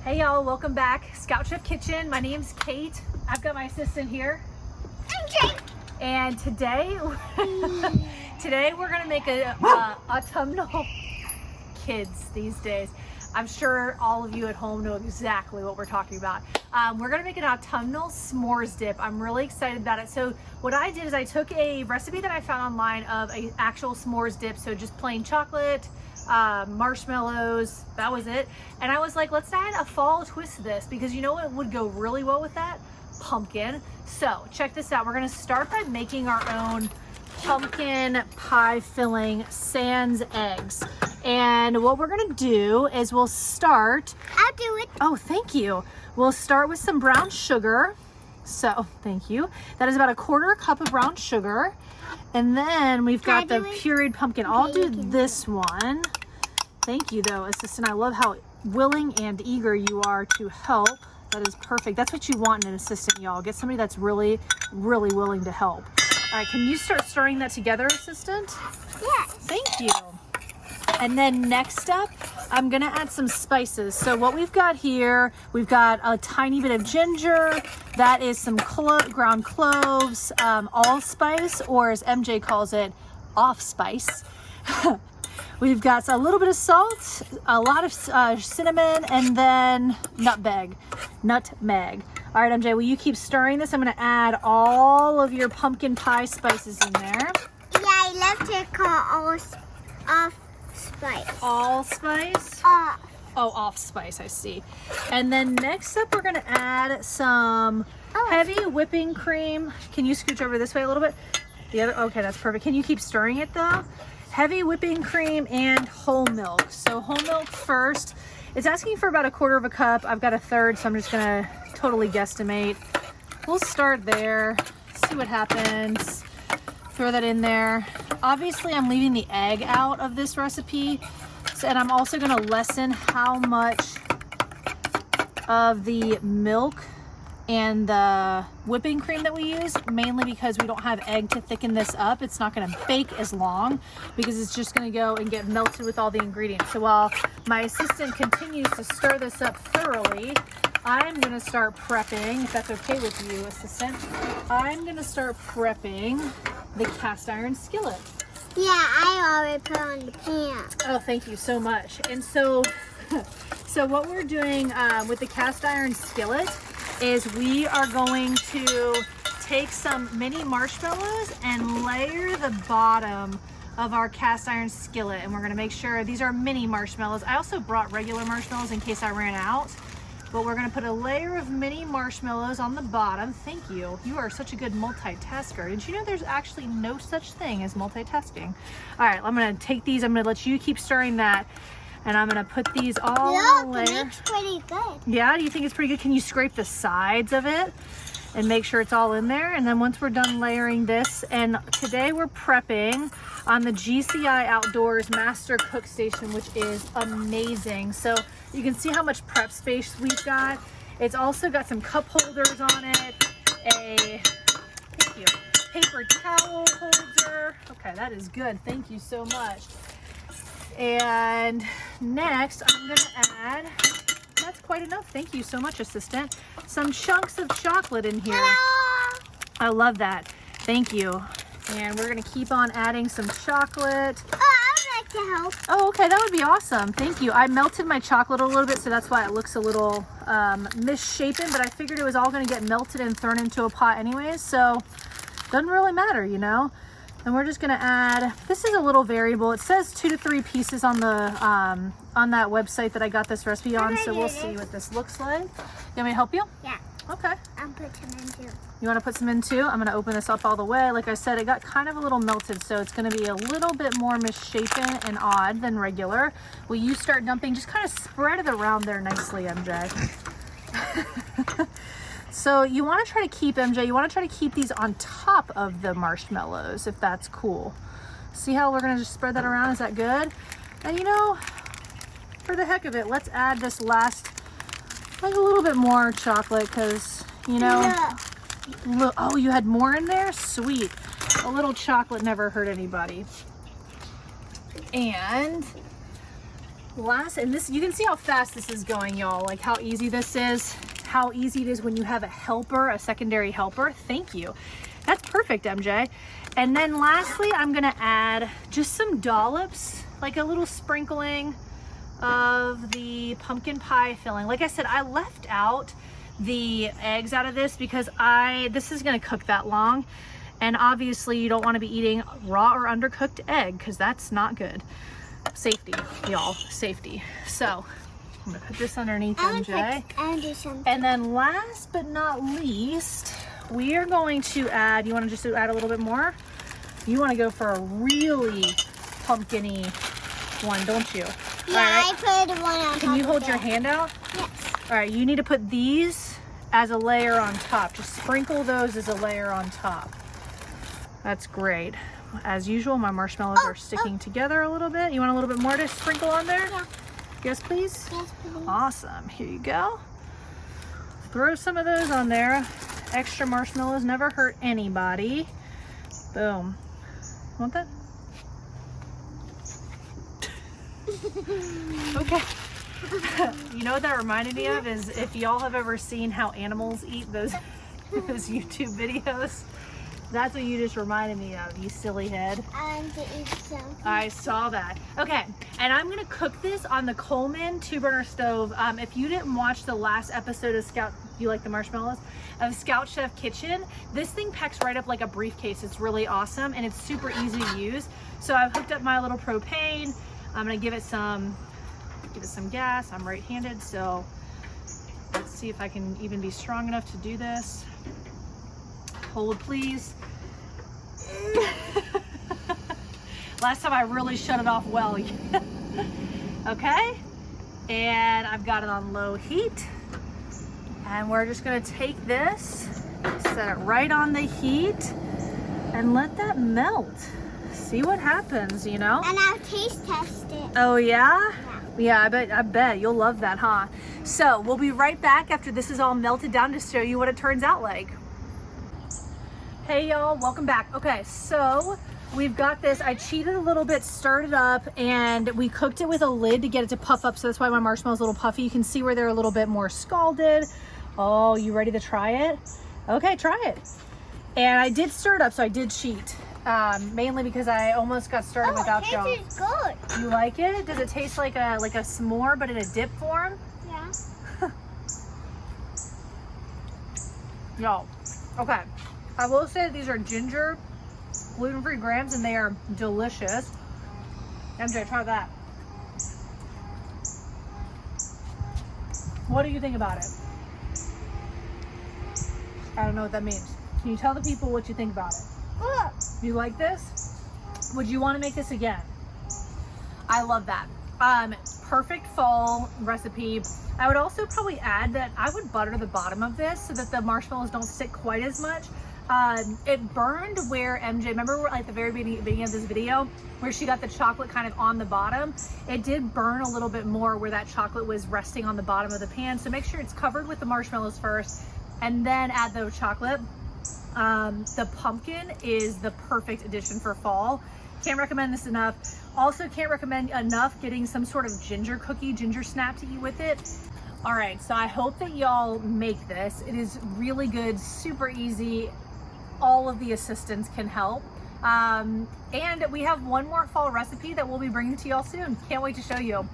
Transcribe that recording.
Hey y'all, welcome back. Scout Chef Kitchen. My name's Kate. I've got my assistant here. I'm Kate. And today we're gonna make a autumnal kids these days. I'm sure all of you at home know exactly what we're talking about. We're gonna make an Autumnal S'mores Dip. I'm really excited about it. So what I did is I took a recipe that I found online of an actual s'mores dip. So just plain chocolate, marshmallows, that was it. And I was like, let's add a fall twist to this because you know what would go really well with that? Pumpkin. So check this out. We're gonna start by making our own pumpkin pie filling sans eggs. And what we're gonna do is we'll start. I'll do it. Oh, thank you. We'll start with some brown sugar. So thank you. That is about a 1/4 cup of brown sugar. And then we've got the pureed pumpkin. I'll do this one. Thank you though, assistant. I love how willing and eager you are to help. That is perfect. That's what you want in an assistant, y'all. Get somebody that's really, really willing to help. All right, can you start stirring that together, assistant? Yes. Thank you. And then next up, I'm gonna add some spices. So what we've got here, we've got a tiny bit of ginger. That is some ground cloves, allspice, or as MJ calls it, offspice. We've got a little bit of salt, a lot of cinnamon, and then nutmeg. All right, MJ, will you keep stirring this? I'm gonna add all of your pumpkin pie spices in there. Yeah, I love to call allspice. Allspice? Oh, offspice, I see. And then next up, we're gonna add some heavy whipping cream. Can you scooch over this way a little bit? The other, okay, that's perfect. Can you keep stirring it though? Heavy whipping cream and whole milk. So whole milk first. It's asking for about a 1/4 cup. I've got a 1/3, so I'm just gonna totally guesstimate. We'll start there, see what happens. Throw that in there. Obviously, I'm leaving the egg out of this recipe. And I'm also gonna lessen how much of the milk and the whipping cream that we use, mainly because we don't have egg to thicken this up. It's not gonna bake as long because it's just gonna go and get melted with all the ingredients. So while my assistant continues to stir this up thoroughly, I'm gonna start prepping, if that's okay with you, assistant. I'm gonna start prepping the cast iron skillet. Yeah, I already put on the pan. Oh, thank you so much. And so what we're doing with the cast iron skillet is we are going to take some mini marshmallows and layer the bottom of our cast iron skillet. And we're gonna make sure these are mini marshmallows. I also brought regular marshmallows in case I ran out. But we're gonna put a layer of mini marshmallows on the bottom. Thank you. You are such a good multitasker. Did you know there's actually no such thing as multitasking? All right, I'm gonna take these. I'm gonna let you keep stirring that. And I'm gonna put these all in a layer. It looks pretty good. Yeah, do you think it's pretty good? Can you scrape the sides of it and make sure it's all in there? And then once we're done layering this, and today we're prepping on the GCI Outdoors Master Cook Station, which is amazing. So you can see how much prep space we've got. It's also got some cup holders on it, thank you, paper towel holder. Okay, that is good. Thank you so much. And next I'm gonna add, that's quite enough. Thank you so much, assistant. Some chunks of chocolate in here. Hello. I love that. Thank you. And we're gonna keep on adding some chocolate. Oh, I would like to help. Oh, okay, that would be awesome. Thank you. I melted my chocolate a little bit, so that's why it looks a little misshapen, but I figured it was all gonna get melted and thrown into a pot anyways, so doesn't really matter, you know? And we're just gonna add, this is a little variable. It says 2 to 3 pieces on the on that website that I got this recipe on, so we'll see what this looks like. You want me to help you? Yeah. Okay. I'll put some in too. You wanna put some in too? I'm gonna open this up all the way. Like I said, it got kind of a little melted, so it's gonna be a little bit more misshapen and odd than regular. Will you start dumping? Just kind of spread it around there nicely, MJ. So you want to try to keep, MJ, you want to try to keep these on top of the marshmallows, if that's cool. See how we're going to just spread that around? Is that good? And you know, for the heck of it, let's add this last, like a little bit more chocolate because, you know, oh, you had more in there? Sweet. A little chocolate never hurt anybody. And last, and this, you can see how fast this is going, y'all, like how easy this is, how easy it is when you have a helper, a secondary helper. Thank you. That's perfect, MJ. And then lastly, I'm gonna add just some dollops, like a little sprinkling of the pumpkin pie filling. Like I said, I left out the eggs out of this because this is gonna cook that long. And obviously you don't wanna be eating raw or undercooked egg because that's not good. Safety, y'all, safety. So I'm gonna put this underneath MJ. And then last but not least, we are going to add, you wanna just add a little bit more? You wanna go for a really pumpkin-y one, don't you? Yeah, right. I put one on top. Can you hold your hand out? Yes. All right, you need to put these as a layer on top. Just sprinkle those as a layer on top. That's great. As usual, my marshmallows are sticking together a little bit. You want a little bit more to sprinkle on there? Yeah. Yes, please? Yes, please. Awesome. Here you go. Throw some of those on there. Extra marshmallows never hurt anybody. Boom. Want that? Okay. You know what that reminded me of is if y'all have ever seen how animals eat those YouTube videos. That's what you just reminded me of, you silly head. I want to eat some. I saw that. Okay, and I'm gonna cook this on the Coleman 2-burner stove. If you didn't watch the last episode of Scout, you like the marshmallows? Of Scout Chef Kitchen, this thing packs right up like a briefcase. It's really awesome and it's super easy to use. So I've hooked up my little propane. I'm gonna give it some gas. I'm right-handed, so let's see if I can even be strong enough to do this. Hold, please. Last time I really shut it off well. Okay, and I've got it on low heat, and we're just gonna take this, set it right on the heat, and let that melt. See what happens, you know? And I'll taste test it. Oh yeah? Yeah, I bet you'll love that, huh? So we'll be right back after this is all melted down to show you what it turns out like. Hey y'all, welcome back. Okay, so we've got this. I cheated a little bit, stirred it up, and we cooked it with a lid to get it to puff up, so that's why my marshmallow's a little puffy. You can see where they're a little bit more scalded. Oh, you ready to try it? Okay, try it. And I did stir it up, so I did cheat. Mainly because I almost got started without y'all. It tastes good. You like it? Does it taste like a s'more but in a dip form? Yeah. Y'all, okay. I will say these are ginger, gluten-free grams, and they are delicious. MJ, try that. What do you think about it? I don't know what that means. Can you tell the people what you think about it? Good. You like this? Would you want to make this again? I love that. Perfect fall recipe. I would also probably add that I would butter the bottom of this so that the marshmallows don't stick quite as much. It burned where MJ, remember at the very beginning of this video where she got the chocolate kind of on the bottom? It did burn a little bit more where that chocolate was resting on the bottom of the pan. So make sure it's covered with the marshmallows first and then add the chocolate. The pumpkin is the perfect addition for fall. Can't recommend this enough. Also can't recommend enough getting some sort of ginger cookie, ginger snap to eat with it. All right, so I hope that y'all make this. It is really good, super easy. All of the assistants can help. And we have one more fall recipe that we'll be bringing to y'all soon. Can't wait to show you.